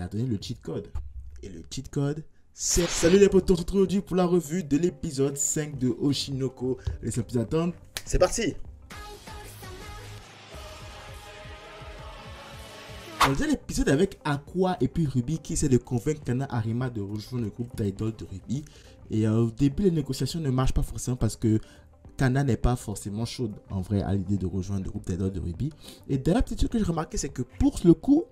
a donné le cheat code. Et le cheat code, c'est... Salut les potos, on se retrouve aujourd'hui pour la revue de l'épisode 5 de Oshinoko. Laissez plus attendre. C'est parti! On faisait l'épisode avec Aqua et puis Ruby qui essaie de convaincre Kana Arima de rejoindre le groupe d'idoles de Ruby. Et au début, les négociations ne marchent pas forcément parce que Kana n'est pas forcément chaude en vrai à l'idée de rejoindre le groupe d'idoles de Ruby. Et d'ailleurs, la petite chose que j'ai remarqué, c'est que pour le coup,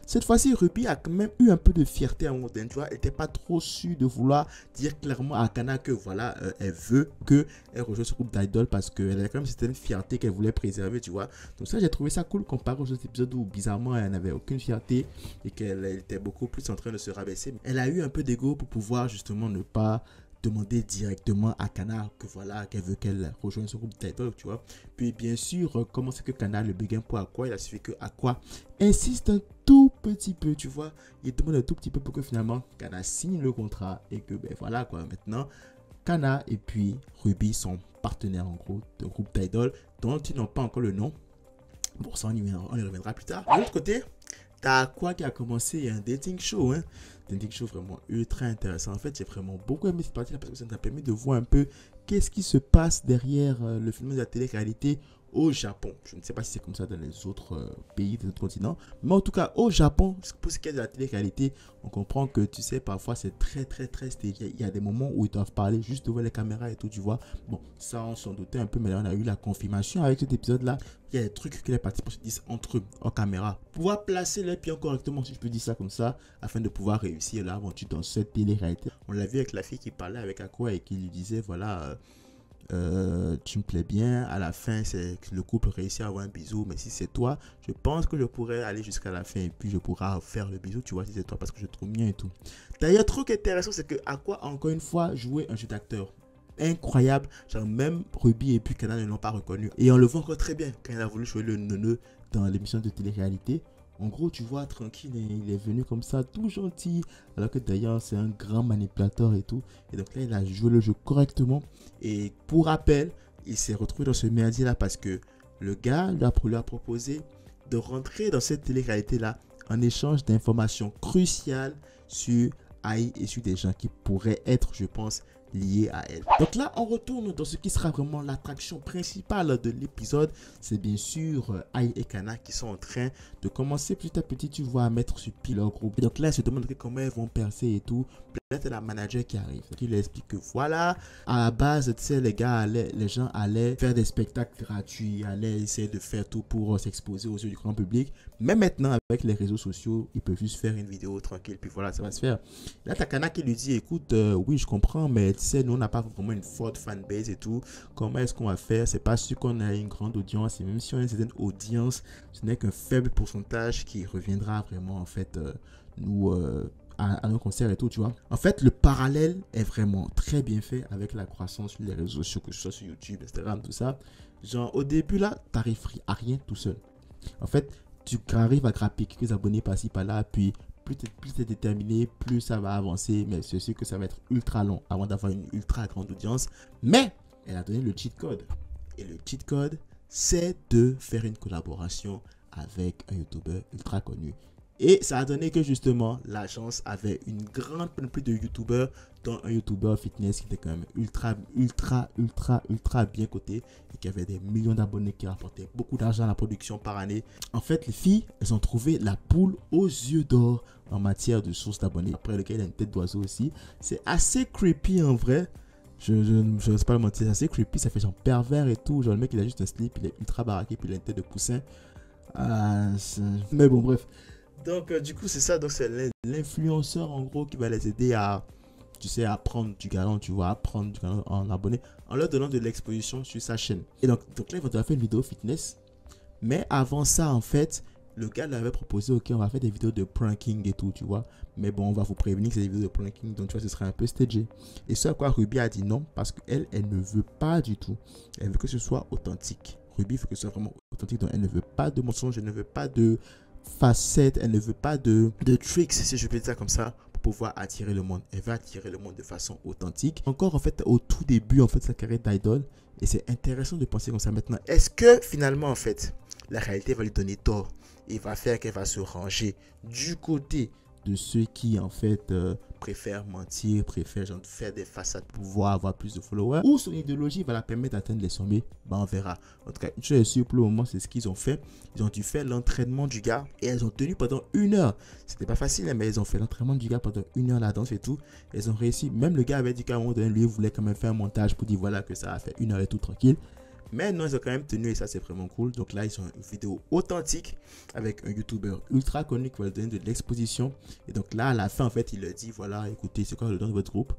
cette fois-ci, Ruby a quand même eu un peu de fierté à un moment donné. Tu vois, elle n'était pas trop sûre de vouloir dire clairement à Kana que voilà, elle veut qu'elle rejoigne ce groupe d'idoles parce qu'elle avait quand même cette fierté qu'elle voulait préserver, tu vois. Donc ça, j'ai trouvé ça cool comparé aux autres épisodes où bizarrement, elle n'avait aucune fierté et qu'elle était beaucoup plus en train de se rabaisser. Elle a eu un peu d'ego pour pouvoir justement ne pas demander directement à Kana que voilà qu'elle veut qu'elle rejoigne ce groupe d'idoles, tu vois. Puis bien sûr, comment c'est que Kana le béguin pour Aqua, il a suffi que Aqua insiste un tout petit peu, tu vois. Il demande un tout petit peu pour que finalement Kana signe le contrat et que ben voilà quoi, maintenant Kana et puis Ruby sont partenaires en gros de groupe d'idoles dont ils n'ont pas encore le nom. Bon, ça on y reviendra plus tard. De l'autre côté, t'as Aqua qui a commencé un dating show, hein. Dating show vraiment ultra intéressant. En fait, j'ai vraiment beaucoup aimé cette partie-là parce que ça nous a permis de voir un peu qu'est-ce qui se passe derrière le phénomène de la télé-réalité au Japon. Je ne sais pas si c'est comme ça dans les autres pays, des autres continents. Mais en tout cas, au Japon, pour ce qui est de la télé-réalité, on comprend que, tu sais, parfois c'est très stagé. Il y a des moments où ils doivent parler juste devant les caméras et tout, tu vois. Bon, ça, on s'en doutait un peu, mais là, on a eu la confirmation avec cet épisode-là. Il y a des trucs que les participants se disent entre eux, en caméra. Pouvoir placer les pieds correctement, si je peux dire ça comme ça, afin de pouvoir réussir l'aventure dans cette télé-réalité. On l'a vu avec la fille qui parlait avec Aqua et qui lui disait, voilà... tu me plais bien, à la fin c'est que le couple réussit à avoir un bisou, mais si c'est toi, je pense que je pourrais aller jusqu'à la fin et puis je pourrais faire le bisou, tu vois, si c'est toi, parce que je trouve bien et tout. D'ailleurs, truc intéressant, c'est que Aqua a encore une fois joué un jeu d'acteur incroyable, genre même Ruby et puis Kana ne l'ont pas reconnu, et on le voit encore très bien quand il a voulu jouer le neuneu dans l'émission de télé-réalité. En gros, tu vois, tranquille, il est venu comme ça, tout gentil. Alors que d'ailleurs, c'est un grand manipulateur et tout. Et donc là, il a joué le jeu correctement. Et pour rappel, il s'est retrouvé dans ce merdier-là parce que le gars lui a proposé de rentrer dans cette télé-réalité-là en échange d'informations cruciales sur AI et sur des gens qui pourraient être, je pense, liés à elle. Donc là, on retourne dans ce qui sera vraiment l'attraction principale de l'épisode. C'est bien sûr AI et Kana qui sont en train de commencer petit à petit, tu vois, à mettre sur pied leur groupe. Et donc là, ils se demandent comment ils vont percer et tout. Peut-être la manager qui arrive, qui lui explique que voilà, à la base, tu sais, les gens allaient faire des spectacles gratuits, allaient essayer de faire tout pour s'exposer aux yeux du grand public. Mais maintenant, avec les réseaux sociaux, ils peuvent juste faire une vidéo tranquille, puis voilà, ça va se faire. Là, t'as Kana qui lui dit, écoute, oui, je comprends, mais tu sais, nous, on n'a pas vraiment une forte fanbase et tout. Comment est-ce qu'on va faire? C'est pas sûr qu'on a une grande audience, et même si on a une certaine audience, ce n'est qu'un faible pourcentage qui reviendra vraiment, en fait, à nos concerts et tout, tu vois. En fait, le parallèle est vraiment très bien fait avec la croissance sur les réseaux sociaux, que ce soit sur YouTube, Instagram, tout ça. Genre, au début, là, t'arrives à rien tout seul. En fait, tu arrives à grapper quelques abonnés par-ci, par-là, puis plus tu es déterminé, plus ça va avancer. Mais c'est sûr que ça va être ultra long avant d'avoir une ultra grande audience. Mais elle a donné le cheat code. Et le cheat code, c'est de faire une collaboration avec un YouTuber ultra connu. Et ça a donné que justement, l'agence avait une grande panoplie de youtubeurs, dont un youtuber fitness qui était quand même ultra bien coté et qui avait des millions d'abonnés, qui rapportait beaucoup d'argent à la production par année. En fait, les filles, elles ont trouvé la poule aux yeux d'or en matière de sources d'abonnés. Après lequel il a une tête d'oiseau aussi. C'est assez creepy en vrai. Je n'ose pas le mentir, c'est assez creepy, ça fait genre pervers et tout. Genre le mec il a juste un slip, il est ultra baraqué, puis il a une tête de poussin. Mais bon, bref. Donc, du coup, c'est ça. Donc, c'est l'influenceur, en gros, qui va les aider à, tu sais, à prendre du galon, tu vois, à prendre du galon en abonnés, en leur donnant de l'exposition sur sa chaîne. Et donc là, ils vont devoir faire une vidéo fitness. Mais avant ça, en fait, le gars lui avait proposé, ok, on va faire des vidéos de pranking et tout, tu vois. Mais bon, on va vous prévenir que c'est des vidéos de pranking, donc tu vois, ce serait un peu stagé. Et ce à quoi Ruby a dit non, parce qu'elle, elle ne veut pas du tout. Elle veut que ce soit authentique. Ruby veut que ce soit vraiment authentique, donc elle ne veut pas de mensonges, elle ne veut pas de facette, elle ne veut pas de tricks, si je peux dire ça comme ça, pour pouvoir attirer le monde. Elle va attirer le monde de façon authentique. Encore en fait au tout début en fait sa carrière d'idol, et c'est intéressant de penser comme ça maintenant. Est-ce que finalement en fait la réalité va lui donner tort et va faire qu'elle va se ranger du côté de ceux qui en fait préfèrent mentir, préfèrent genre, faire des façades pour pouvoir avoir plus de followers, ou son idéologie va la permettre d'atteindre les sommets, ben on verra. En tout cas, une chose est sûre pour le moment, c'est ce qu'ils ont fait. Ils ont dû faire l'entraînement du gars et elles ont tenu pendant 1 heure. C'était pas facile, hein, mais ils ont fait l'entraînement du gars pendant 1 heure, la danse et tout. Elles ont réussi. Même le gars avait dit qu'à un moment donné, lui, il voulait quand même faire un montage pour dire voilà que ça a fait 1 heure et tout tranquille. Mais non, ils ont quand même tenu et ça, c'est vraiment cool. Donc là, ils ont une vidéo authentique avec un YouTuber ultra connu qui va leur donner de l'exposition. Et donc là, à la fin, en fait, il leur dit, voilà, écoutez, c'est quoi le nom de votre groupe?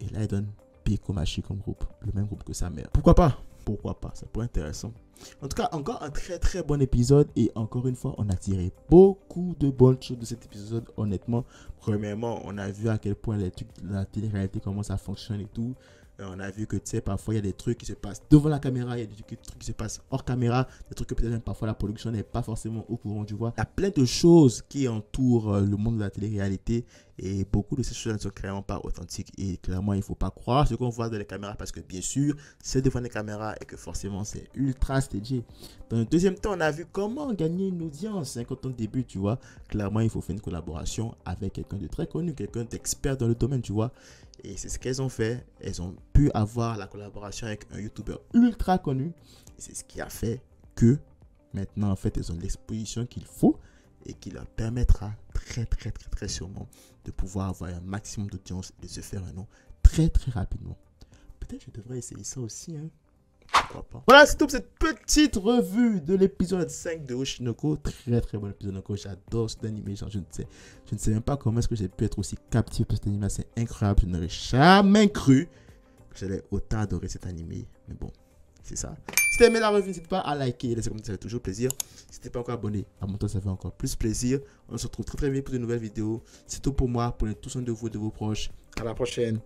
Et là, il donne Pikomachi comme groupe, le même groupe que sa mère. Pourquoi pas? Pourquoi pas? Ça pourrait être intéressant. En tout cas, encore un très très bon épisode. Et encore une fois, on a tiré beaucoup de bonnes choses de cet épisode, honnêtement. Premièrement, on a vu à quel point les trucs de la télé-réalité, comment ça fonctionne et tout. On a vu que, tu sais, parfois, il y a des trucs qui se passent devant la caméra, il y a des trucs qui se passent hors caméra, des trucs que peut-être même parfois la production n'est pas forcément au courant, tu vois. Il y a plein de choses qui entourent le monde de la télé-réalité et beaucoup de ces choses ne sont clairement pas authentiques. Et clairement, il ne faut pas croire ce qu'on voit dans les caméras parce que, bien sûr, c'est devant les caméras et que forcément, c'est ultra stagé. Dans le deuxième temps, on a vu comment gagner une audience quand on débute, tu vois. Clairement, il faut faire une collaboration avec quelqu'un de très connu, quelqu'un d'expert dans le domaine, tu vois. Et c'est ce qu'elles ont fait. Elles ont pu avoir la collaboration avec un YouTuber ultra connu. Et c'est ce qui a fait que maintenant, en fait, elles ont l'exposition qu'il faut et qui leur permettra très sûrement de pouvoir avoir un maximum d'audience et de se faire un nom très rapidement. Peut-être que je devrais essayer ça aussi, hein. Pourquoi pas. Voilà, c'est tout pour cette petite revue de l'épisode 5 de Oshinoko. Très bon épisode encore. J'adore cet animé. Genre, je ne sais même pas comment est-ce que j'ai pu être aussi captif par cet animé. C'est incroyable. Je n'aurais jamais cru que j'allais autant adorer cet animé. Mais bon, c'est ça. Si t'as aimé la revue, n'hésite pas à liker et laisser un commentaire, ça fait toujours plaisir. Si t'es pas encore abonné, abonne-toi, ça fait encore plus plaisir. On se retrouve très vite pour de nouvelles vidéos. C'est tout pour moi. Prenez tout soin de vous et de vos proches. À la prochaine.